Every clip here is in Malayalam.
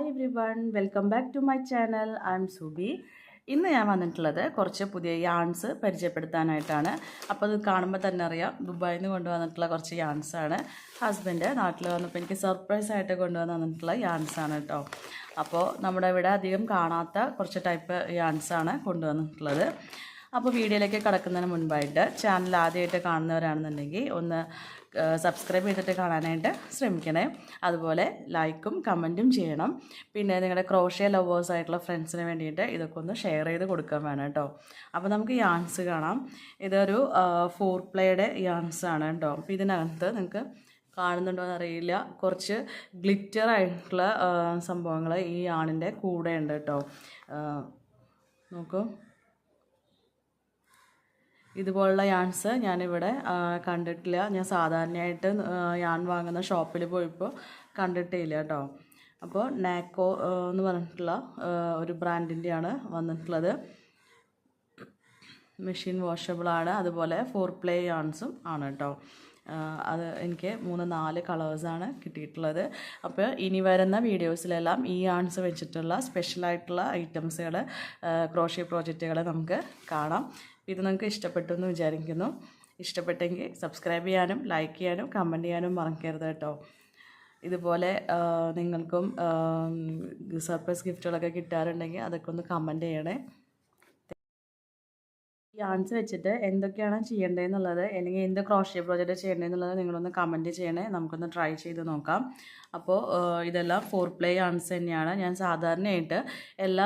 Hi everyone, welcome back to my channel. I am Subi. ഇന്ന് ഞാൻ വന്നിട്ടുള്ളത് കുറച്ച് പുതിയ യാൺസ് പരിചയപ്പെടുത്താനായിട്ടാണ്. അപ്പോൾ അത് കാണുമ്പോൾ തന്നെ അറിയാം, ദുബായിൽ നിന്ന് കൊണ്ടുവന്നിട്ടുള്ള കുറച്ച് യാൺസാണ്. ഹസ്ബൻഡ് നാട്ടിൽ വന്നപ്പോൾ എനിക്ക് സർപ്രൈസ് ആയിട്ട് കൊണ്ടുവന്നിട്ടുള്ള യാൺസാണ് കേട്ടോ. അപ്പോൾ നമ്മുടെ ഇവിടെ അധികം കാണാത്ത കുറച്ച് ടൈപ്പ് യാൺസാണ് കൊണ്ടുവന്നിട്ടുള്ളത്. അപ്പോൾ വീഡിയോയിലേക്ക് കടക്കുന്നതിന് മുൻപായിട്ട് ചാനൽ ആദ്യമായിട്ട് കാണുന്നവരാണെന്നുണ്ടെങ്കിൽ ഒന്ന് സബ്സ്ക്രൈബ് ചെയ്തിട്ട് കാണാനായിട്ട് ശ്രമിക്കണേ. അതുപോലെ ലൈക്കും കമൻറ്റും ചെയ്യണം. പിന്നെ നിങ്ങളുടെ ക്രോഷ്യ ലവേഴ്സ് ആയിട്ടുള്ള ഫ്രണ്ട്സിന് വേണ്ടിയിട്ട് ഇതൊക്കെ ഒന്ന് ഷെയർ ചെയ്ത് കൊടുക്കാൻ വേണം കേട്ടോ. അപ്പോൾ നമുക്ക് യാൺസ് കാണാം. ഇതൊരു 4 പ്ലേയുടെ യാൺസ് ആണ് കേട്ടോ. അപ്പോൾ ഇതിനകത്ത് നിങ്ങൾക്ക് കാണുന്നുണ്ടോ എന്നറിയില്ല, കുറച്ച് ഗ്ലിറ്റർ ആയിട്ടുള്ള സംഭവങ്ങൾ ഈ യാണിൻ്റെ കൂടെ ഉണ്ട് കേട്ടോ. നോക്കൂ, ഇതുപോലുള്ള യാൺസ് ഞാനിവിടെ കണ്ടിട്ടില്ല. ഞാൻ സാധാരണയായിട്ട് യാൺ വാങ്ങുന്ന ഷോപ്പിൽ പോയപ്പോൾ കണ്ടിട്ടേ ഇല്ല കേട്ടോ. അപ്പോൾ നാക്കോ എന്ന് പറഞ്ഞിട്ടുള്ള ഒരു ബ്രാൻഡിൻ്റെയാണ് വന്നിട്ടുള്ളത്. മെഷീൻ വാഷബിളാണ്. അതുപോലെ 4 പ്ലേ യാൺസും ആണ് കേട്ടോ. അത് എനിക്ക് 3-4 കളേഴ്സാണ് കിട്ടിയിട്ടുള്ളത്. അപ്പോൾ ഇനി വരുന്ന വീഡിയോസിലെല്ലാം ഈ യാൺസ് വെച്ചിട്ടുള്ള സ്പെഷ്യലായിട്ടുള്ള ഐറ്റംസുകൾ, ക്രോഷ്യ പ്രോജക്റ്റുകൾ നമുക്ക് കാണാം. ഇത് നിങ്ങൾക്ക് ഇഷ്ടപ്പെട്ടു എന്ന് വിചാരിക്കുന്നു. ഇഷ്ടപ്പെട്ടെങ്കിൽ സബ്സ്ക്രൈബ് ചെയ്യാനും ലൈക്ക് ചെയ്യാനും കമൻറ്റ് ചെയ്യാനും മറക്കരുത് കേട്ടോ. ഇതുപോലെ നിങ്ങൾക്കും സർപ്രൈസ് ഗിഫ്റ്റുകളൊക്കെ കിട്ടാറുണ്ടെങ്കിൽ അതൊക്കെ ഒന്ന് കമൻറ്റ് ചെയ്യണേ. യാൺസ് വെച്ചിട്ട് എന്തൊക്കെയാണ് ചെയ്യേണ്ടതെന്നുള്ളത്, അല്ലെങ്കിൽ എന്ത് ക്രോഷ്യ പ്രോജക്റ്റ് ചെയ്യേണ്ടതെന്നുള്ളത് നിങ്ങളൊന്ന് കമൻറ്റ് ചെയ്യണേ. നമുക്കൊന്ന് ട്രൈ ചെയ്ത് നോക്കാം. അപ്പോൾ ഇതെല്ലാം 4 പ്ലേ യാൺസ് തന്നെയാണ്. ഞാൻ സാധാരണയായിട്ട് എല്ലാ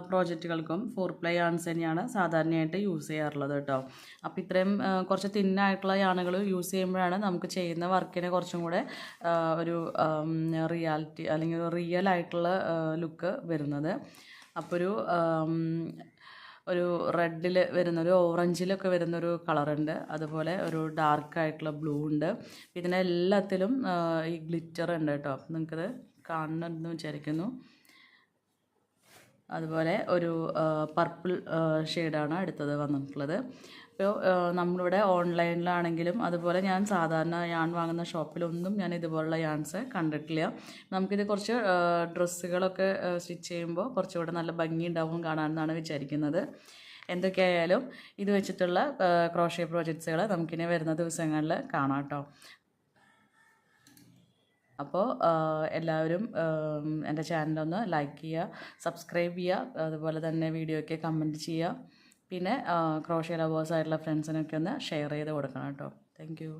പ്രോജക്റ്റുകൾക്കും 4 പ്ലേ യാൺസ് തന്നെയാണ് സാധാരണയായിട്ട് യൂസ് ചെയ്യാറുള്ളത് കേട്ടോ. അപ്പോൾ ഇത്രയും കുറച്ച് തിന്നായിട്ടുള്ള യാണുകൾ യൂസ് ചെയ്യുമ്പോഴാണ് നമുക്ക് ചെയ്യുന്ന വർക്കിന് കുറച്ചും കൂടെ ഒരു റിയാലിറ്റി അല്ലെങ്കിൽ ഒരു റിയൽ ആയിട്ടുള്ള ലുക്ക് വരുന്നത്. അപ്പോൾ ഒരു റെഡിൽ വരുന്നൊരു ഓറഞ്ചിലൊക്കെ വരുന്നൊരു കളറുണ്ട്. അതുപോലെ ഒരു ഡാർക്കായിട്ടുള്ള ബ്ലൂ ഉണ്ട്. ഇതിനെല്ലാത്തിലും ഈ ഗ്ലിറ്റർ ഉണ്ട് കേട്ടോ. അപ്പം നിങ്ങൾക്കത് കാണണമെന്ന് വിചാരിക്കുന്നു. അതുപോലെ ഒരു പർപ്പിൾ ഷെയ്ഡാണ് അടുത്തത് വന്നിട്ടുള്ളത്. അപ്പോൾ നമ്മളിവിടെ ഓൺലൈനിലാണെങ്കിലും അതുപോലെ ഞാൻ സാധാരണ യാൺ വാങ്ങുന്ന ഷോപ്പിലൊന്നും ഞാൻ ഇതുപോലുള്ള യാൺസ് കണ്ടിട്ടില്ല. നമുക്കിത് കുറച്ച് ഡ്രസ്സുകളൊക്കെ സ്റ്റിച്ച് ചെയ്യുമ്പോൾ കുറച്ചുകൂടെ നല്ല ഭംഗി ഉണ്ടാവും കാണാമെന്നാണ് വിചാരിക്കുന്നത്. എന്തൊക്കെയായാലും ഇത് വെച്ചിട്ടുള്ള ക്രോഷ്യ പ്രോജക്ട്സുകൾ നമുക്കിനി വരുന്ന ദിവസങ്ങളിൽ കാണാം കേട്ടോ. അപ്പോൾ എല്ലാവരും എൻ്റെ ചാനലൊന്ന് ലൈക്ക് ചെയ്യുക, സബ്സ്ക്രൈബ് ചെയ്യുക, അതുപോലെ തന്നെ വീഡിയോയ്ക്ക് കമൻറ്റ് ചെയ്യുക. പിന്നെ ക്രോഷ്യ ലവേഴ്സ് ആയിട്ടുള്ള ഫ്രണ്ട്സിനൊക്കെ ഒന്ന് ഷെയർ ചെയ്ത് കൊടുക്കണം കേട്ടോ. Thank you.